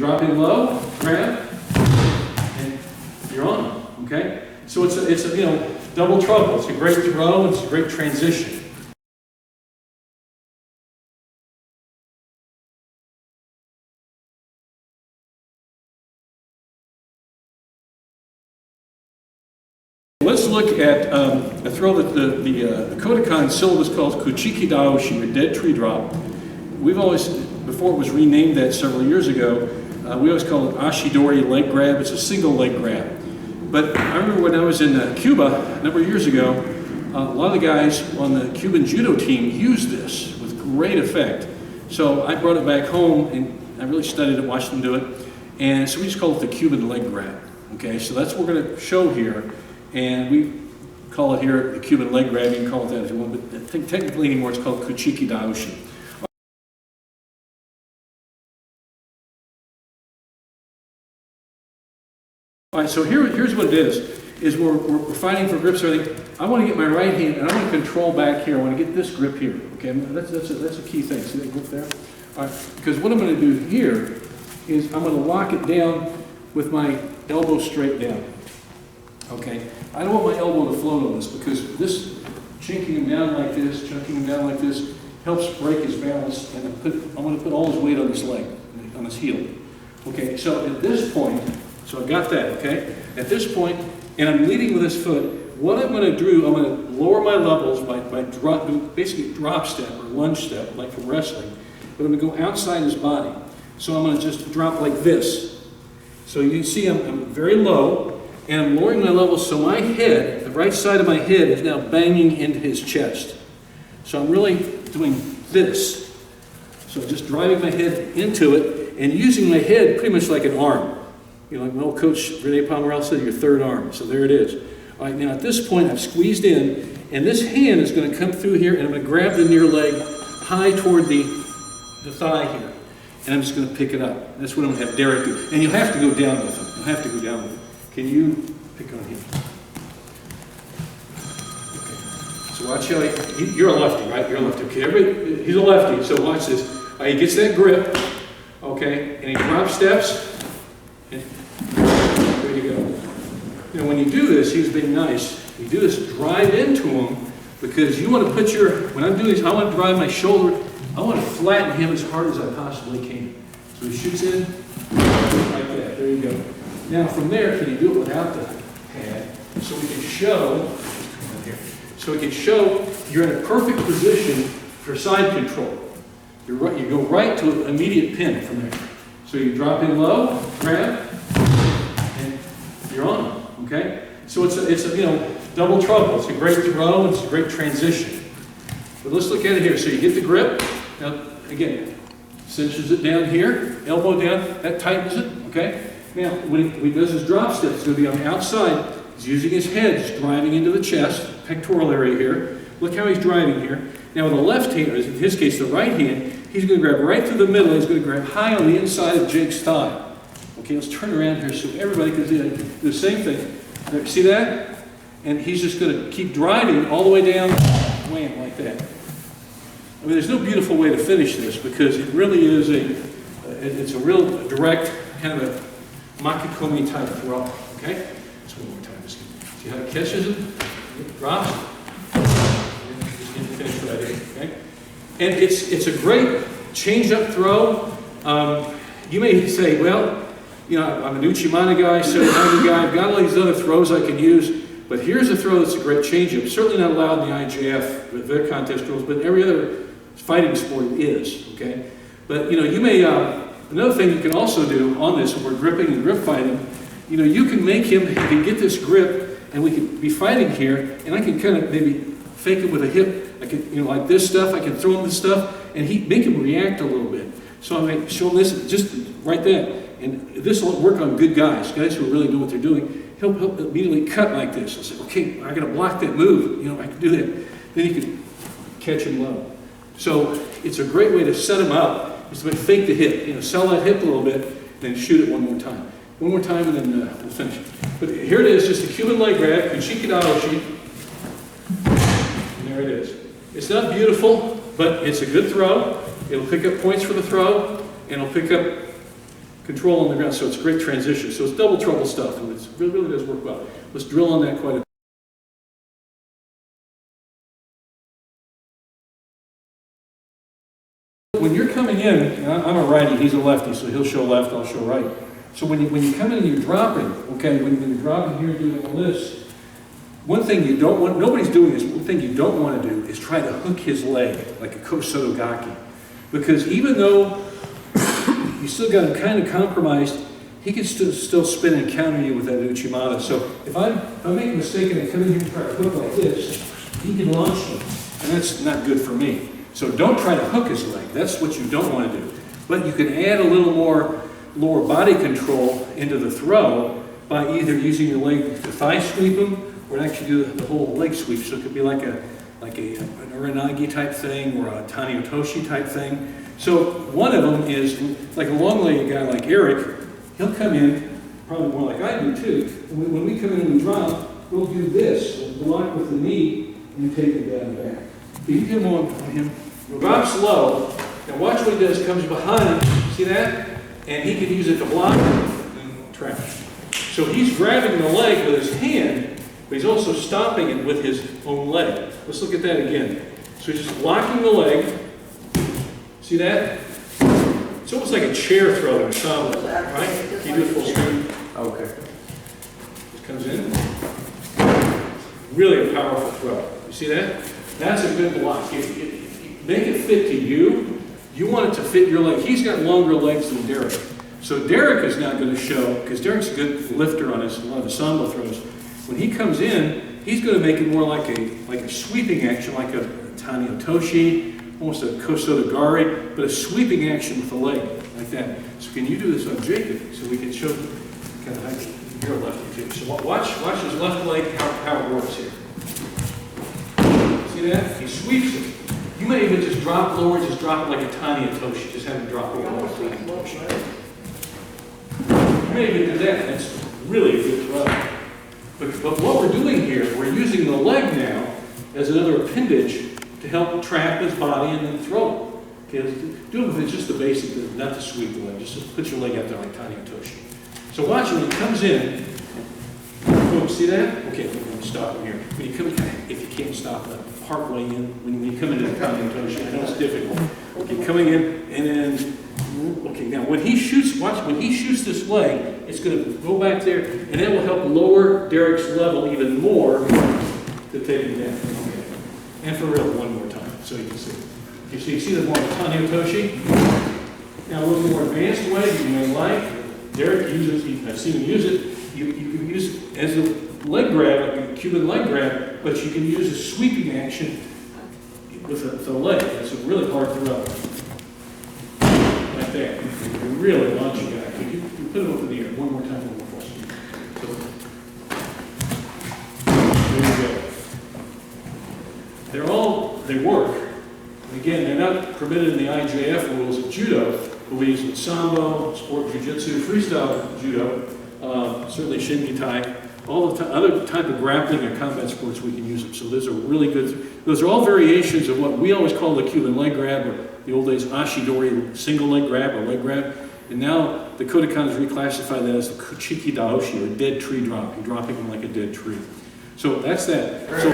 drop in low, grab, and you're on, okay? So it's a you know, double trouble. It's a great throw, it's a great transition. Let's look at a throw that the Kodokan syllabus calls Kuchiki Daoshi, or dead tree drop. We've always, before it was renamed that several years ago, we always call it Ashidori leg grab. It's a single leg grab. But I remember when I was in Cuba a number of years ago, a lot of the guys on the Cuban judo team used this with great effect. So I brought it back home and I really studied it, watched them do it. And so we just call it the Cuban leg grab. Okay, so that's what we're going to show here. And we call it here the Cuban leg grab. You can call it that if you want, but I think technically anymore it's called Kuchiki Daoshi. All right, so here's what it is we're fighting for grips or everything. I want to get my right hand and I want to control back here. I want to get this grip here. Okay, that's a key thing. See that grip there? All right, because what I'm going to do here is I'm going to lock it down with my elbow straight down. Okay, I don't want my elbow to float on this because this chinking him down like this, chunking him down like this helps break his balance, and I'm going to put all his weight on this leg, on his heel. Okay, so at this point, so I've got that, okay? At this point, and I'm leading with this foot, what I'm going to do, I'm going to lower my levels by basically drop step or lunge step, like from wrestling, but I'm going to go outside his body. So I'm going to just drop like this. So you can see I'm very low, and I'm lowering my levels so my head, the right side of my head, is now banging into his chest. So I'm really doing this. So just driving my head into it and using my head pretty much like an arm. You know, like my old coach Rene Pomerel said, your third arm. So there it is. All right, now at this point I've squeezed in, and this hand is going to come through here, and I'm going to grab the near leg high toward the thigh here. And I'm just going to pick it up. That's what I'm going to have Derek do. And you'll have to go down with him. You'll have to go down with him. Can you pick on him? Okay. So watch how you're a lefty, right? You're a lefty. Okay, he's a lefty, so watch this. He gets that grip, okay, and he drop steps, and there you go. Now when you do this, he's being nice. You do this, drive into him, because you want to put when I'm doing this, I want to drive my shoulder, I want to flatten him as hard as I possibly can. So he shoots in, like that, there you go. Now from there, can you do it without the pad? So we can show, you're in a perfect position for side control. You go right to an immediate pin from there. So you drop in low, grab, and you're on, okay? So it's a you know, double trouble. It's a great throw, it's a great transition. But let's look at it here. So you get the grip. Now, again, cinches it down here, elbow down, that tightens it, okay? Now, when he does his drop step, it's going to be on the outside. He's using his head, just driving into the chest, pectoral area here. Look how he's driving here. Now, with the left hand, or in his case, the right hand, he's going to grab right through the middle. He's going to grab high on the inside of Jake's thigh. Okay, let's turn around here so everybody can see the same thing. There, see that? And he's just going to keep driving all the way down, wham, like that. I mean, there's no beautiful way to finish this because it really is it's a real direct kind of a makikomi type throw, okay? Let's one more time. See how it catches it? It drops. And just get finished right here, okay? And it's a great change-up throw. You may say, well, you know, I'm an Uchimata guy, 790 guy, I've got all these other throws I can use, but here's a throw that's a great change-up. Certainly not allowed in the IJF with their contest rules, but every other fighting sport is, okay? But, you know, you may, another thing you can also do on this, when we're gripping and grip fighting, you know, you can make him, he can get this grip, and we can be fighting here, and I can kind of maybe fake him with a hip. I can, you know, like this stuff, I can throw him this stuff, and make him react a little bit. So I may show him this, just right there. And this will work on good guys who really know what they're doing. He'll immediately cut like this. I'll say, okay, I got to block that move. You know, I can do that. Then you can catch him low. So it's a great way to set him up. Is to fake the hip. You know, sell that hip a little bit, then shoot it one more time. One more time, and then we'll finish it. But here it is, just a Cuban leg grab, Kuchiki Daoshi. And there it is. It's not beautiful, but it's a good throw. It'll pick up points for the throw, and it'll pick up control on the ground, so it's a great transition. So it's double trouble stuff, and it really does work well. Let's drill on that quite a bit. When you're coming in, I'm a righty, he's a lefty, so he'll show left, I'll show right. So when you come in and you're dropping, okay, when you're dropping here doing all this, one thing you don't want, nobody's doing this, one thing you don't want to do is try to hook his leg like a kosotogaki. Because even though you still got him kind of compromised, he can still spin and counter you with that uchimata. So if I make a mistake and I come in here and try to hook like this, he can launch me, and that's not good for me. So don't try to hook his leg. That's what you don't want to do. But you can add a little more lower body control into the throw by either using your leg to thigh sweep him, or actually do the whole leg sweep. So it could be like an Ura Nage type thing, or a Tani Otoshi type thing. So one of them is like a long-legged guy like Eric. He'll come in, probably more like I do too. When we come in and we drop, we'll do this. We'll block with the knee and take it down back. You can on him, drops low. Now watch what he does, comes behind, see that? And he can use it to block and trap. So he's grabbing the leg with his hand, but he's also stopping it with his own leg. Let's look at that again. So he's just blocking the leg. See that? It's almost like a chair throw in sambo, right? Can you do it full screen? Okay. Just comes in. Really a powerful throw. You see that? That's a good block. If you make it fit to you, you want it to fit your leg. He's got longer legs than Derek. So Derek is not going to show, because Derek's a good lifter on a lot of the sambo throws. When he comes in, he's going to make it more like a sweeping action, like a Tani Otoshi, almost a kosotogari, but a sweeping action with the leg, like that. So can you do this on Jacob, so we can show kind of how you're lefty too. So watch his left leg, how it works here. See that? He sweeps it. You may even just drop lower, just drop it like a Tani Otoshi. Just have him drop lower like a Tani Otoshi. You may even do that. That's really a good throw. But what we're doing here, we're using the leg now as another appendage to help trap his body and then throw it. Okay, do it with just the basic, not to sweep the leg. Just put your leg out there like Tani Otoshi. So watch him when he comes in. Boom, see that? Okay, we're going to stop him here. When you come in, if you can't stop that, partway in, when you come into the Tani Otoshi, I know it's difficult. Okay, coming in, and then, okay, now when he shoots, watch, when he shoots this leg, it's going to go back there, and that will help lower Derek's level even more to take him down. Okay. And for real, one more time, so you can see. You see the more Tani Otoshi? Now a little more advanced way, you may like, Derek uses, I've seen him use it, you can use it as a leg grab, like a Cuban leg grab, but you can use a sweeping action with the leg. It's a really hard throw. Like that. You're really launching guy. You put it up in the air. One more time, one more question. So, there you go. They work. And again, they're not permitted in the IJF rules of judo, believes in sambo, sport jiu-jitsu, freestyle judo, certainly Shingitai, all the other type of grappling and combat sports we can use them. So those are really good. Those are all variations of what we always call the Cuban leg grab, or the old days ashidori, single leg grab or leg grab. And now the Kodokan has reclassified that as the Kuchiki Daoshi, or dead tree drop. You're dropping them like a dead tree. So that's that. So,